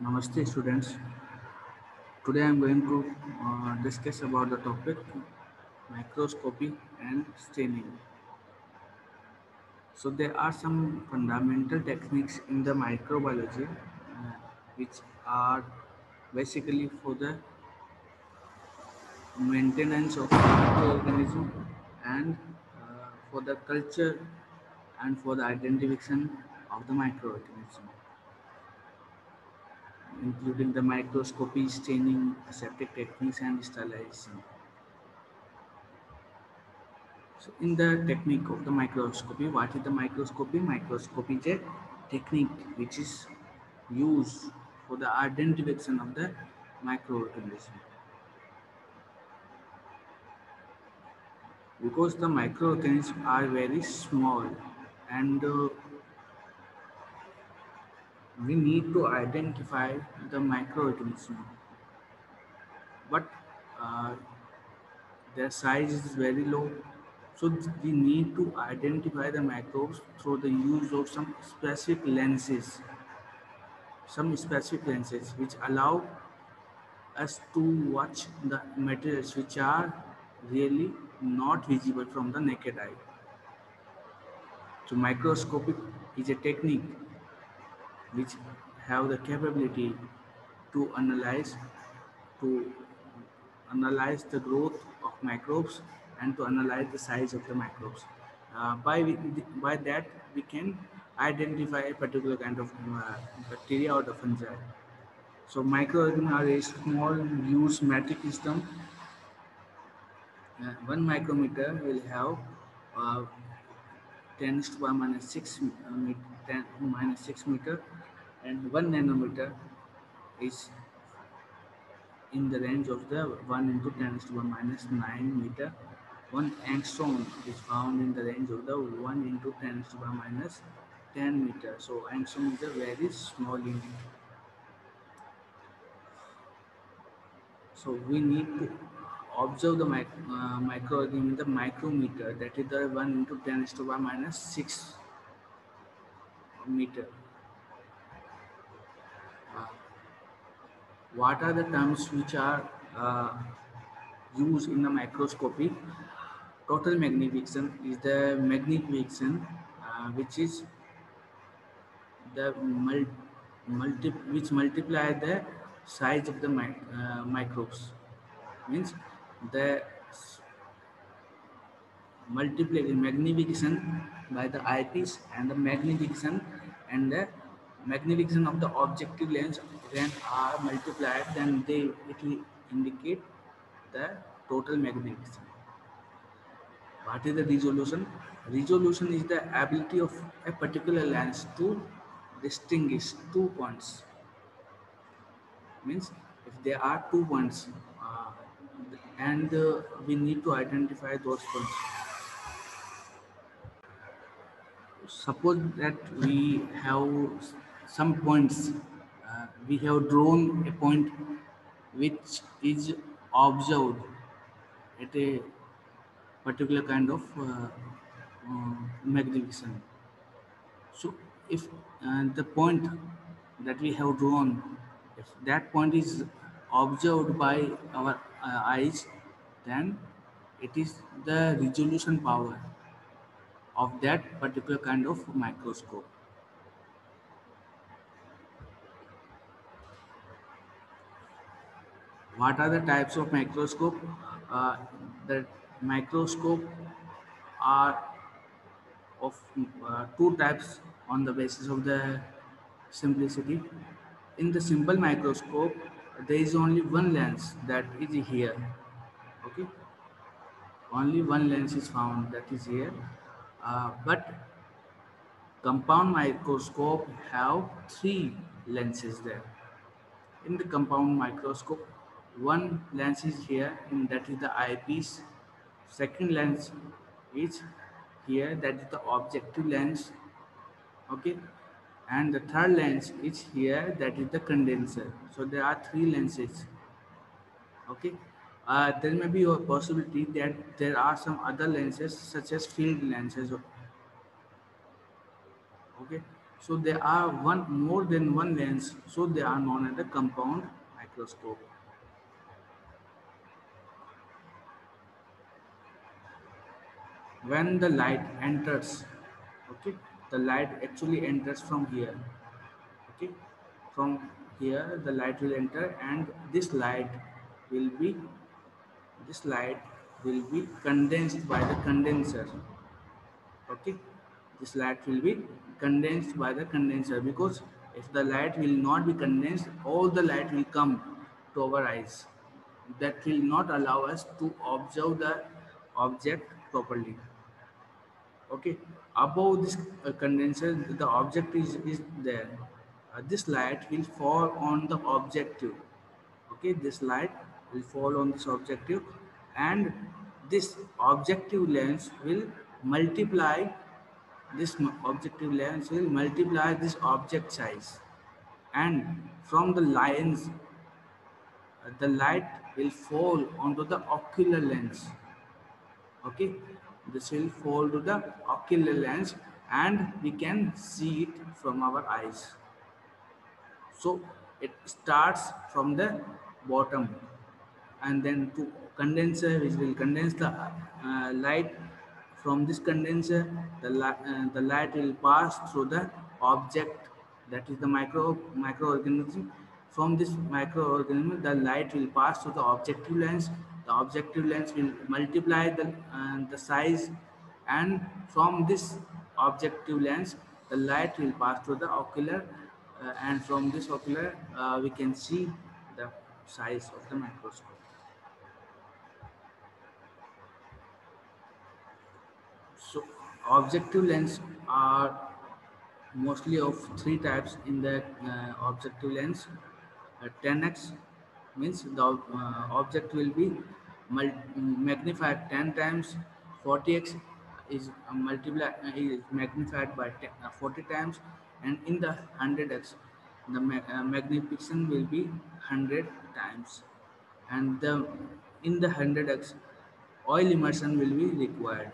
Namaste students. Today I am going to discuss about the topic microscopy and staining. So there are some fundamental techniques in the microbiology which are basically for the maintenance of microorganism and for the culture and for the identification of the microorganism, including the microscopy, staining, aseptic techniques and sterilization. So in the technique of the microscopy, what is the microscopy? Microscopy is a technique which is used for the identification of the microorganism. Because the microorganisms are very small and we need to identify the microorganism. But uh, their size is very low. So we need to identify the microbes through the use of some specific lenses which allow us to watch the materials which are really not visible from the naked eye. So microscopic is a technique which have the capability to to analyze the growth of microbes and to analyze the size of the microbes. By that we can identify a particular kind of bacteria or the fungi. So microorganisms are a small used metric system. One micrometer will have uh, 10 to the power minus 6 10 minus 6 meter, and 1 nanometer is in the range of the 1 into 10 to the power minus 9 meter. 1 angstrom is found in the range of the 1 into 10 to the power minus 10 meter. So angstrom is a very small unit. So we need to observe the microorganism in the micrometer, that is the 1 into 10 to the power minus 6 meter. Uh, what are the terms which are used in the microscopy? Total magnification is the magnification which is the which multiply the size of the microbes. Means the magnification by the eyepiece and the magnification and the magnification of the objective lens when are multiplied, then it will indicate the total magnification. What is the resolution? Resolution is the ability of a particular lens to distinguish two points. Means if there are two points and we need to identify those points. Suppose that we have some points, we have drawn a point which is observed at a particular kind of magnification. So if the point that we have drawn, if that point is observed by our eyes, then it is the resolution power of that particular kind of microscope. What are the types of microscope? Uh, the microscope are of two types on the basis of the simplicity. In the simple microscope, there is only one lens that is here. Okay, only one lens is found that is here. But compound microscope have three lenses there. In the compound microscope, one lens is here, and that is the eyepiece. Second lens is here, that is the objective lens. Okay, and the third lens is here, that is the condenser. So there are three lenses. Okay, there may be a possibility that there are some other lenses such as field lenses. Okay, So there are one more than one lens, so they are known as the compound microscope. When the light enters, okay, the light actually enters from here, okay, from here the light will enter, and will be this light will be condensed by the condenser, okay. This light will be condensed by the condenser, because if the light will not be condensed, all the light will come to our eyes. That will not allow us to observe the object properly, okay. Above this condenser, the object is there. This light will fall on the objective, okay. This light will fall on this objective, and this objective lens will multiply objective lens will multiply this object size, and from the lens the light will fall onto the ocular lens, okay. This will fall to the ocular lens, and we can see it from our eyes. So it starts from the bottom, and then to condenser, which will condense the light. From this condenser, the light will pass through the object, that is the microorganism. From this microorganism, the light will pass through the objective lens. The objective lens will multiply the size, and from this objective lens, the light will pass through the ocular, and from this ocular, we can see the size of the microscope. So objective lens are mostly of three types in the objective lens. 10x means the object will be magnified 10 times. 40x is is magnified by 40 times, and in the 100x the magnification will be 100 times, and the in the 100x oil immersion will be required.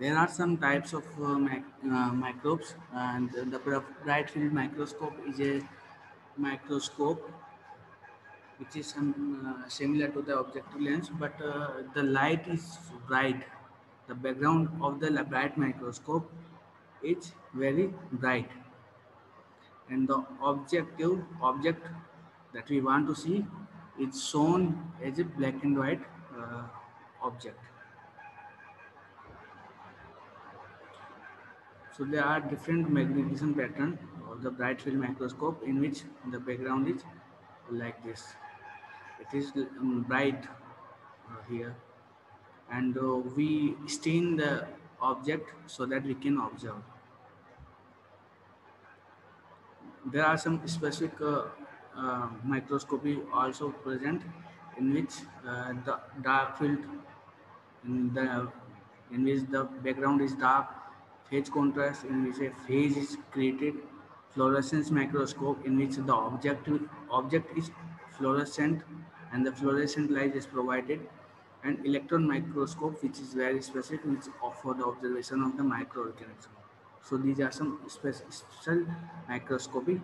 There are some types of microbes, and the bright field microscope is a microscope which is similar to the objective lens, but the light is bright. The background of the bright microscope is very bright, and the object that we want to see is shown as a black and white object. So there are different magnification pattern of the bright field microscope, in which the background is like this. It is bright here, and we stain the object so that we can observe. There are some specific microscopy also present, in which the dark field in the in which the background is dark, phase contrast in which a phase is created, fluorescence microscope in which the object is fluorescent and the fluorescent light is provided, and electron microscope, which is very specific, which offer the observation of the microorganism. So these are some special microscopy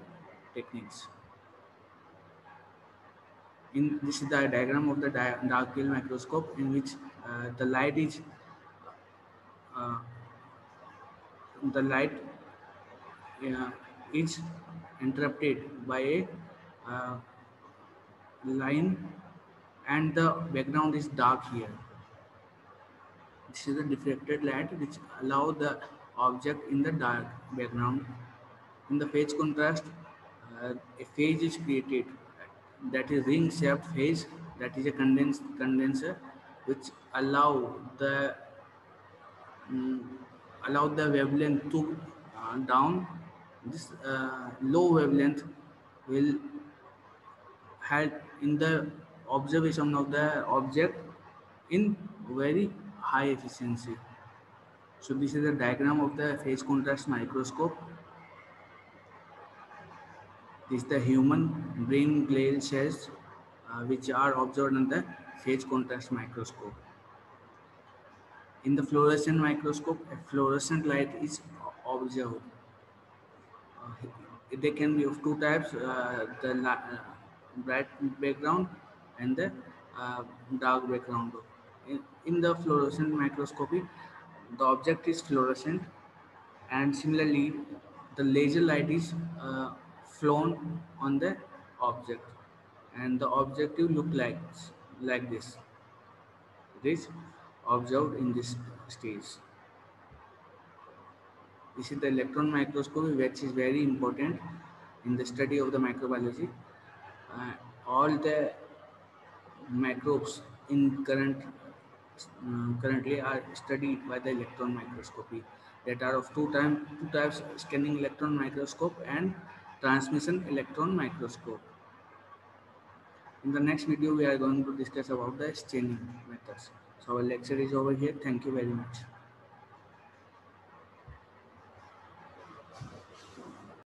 techniques. In this is the diagram of the dark field microscope, in which the light is uh, the light uh, is interrupted by a uh, line, and the background is dark here. This is the diffracted light which allow the object in the dark background. In the phase contrast, a phase is created, that is ring shaped phase, that is a condenser, which the mm, allow the wavelength to down. This low wavelength will help in the observation of the object in very high efficiency. So this is a diagram of the phase contrast microscope. This is the human brain glial cells. which are observed under phase contrast microscope. In the fluorescent microscope, a fluorescent light is observed. They can be of two types: bright background and the uh, dark background. In the fluorescent microscopy, the object is fluorescent, and similarly, the laser light is flown on the object, and the objective look like this. It is observed in this stage. This is the electron microscopy, which is very important in the study of the microbiology. All the microbes in currently are studied by the electron microscopy, that are of two types: scanning electron microscope and transmission electron microscope. In the next video, we are going to discuss about the staining methods. So our lecture is over here. Thank you very much.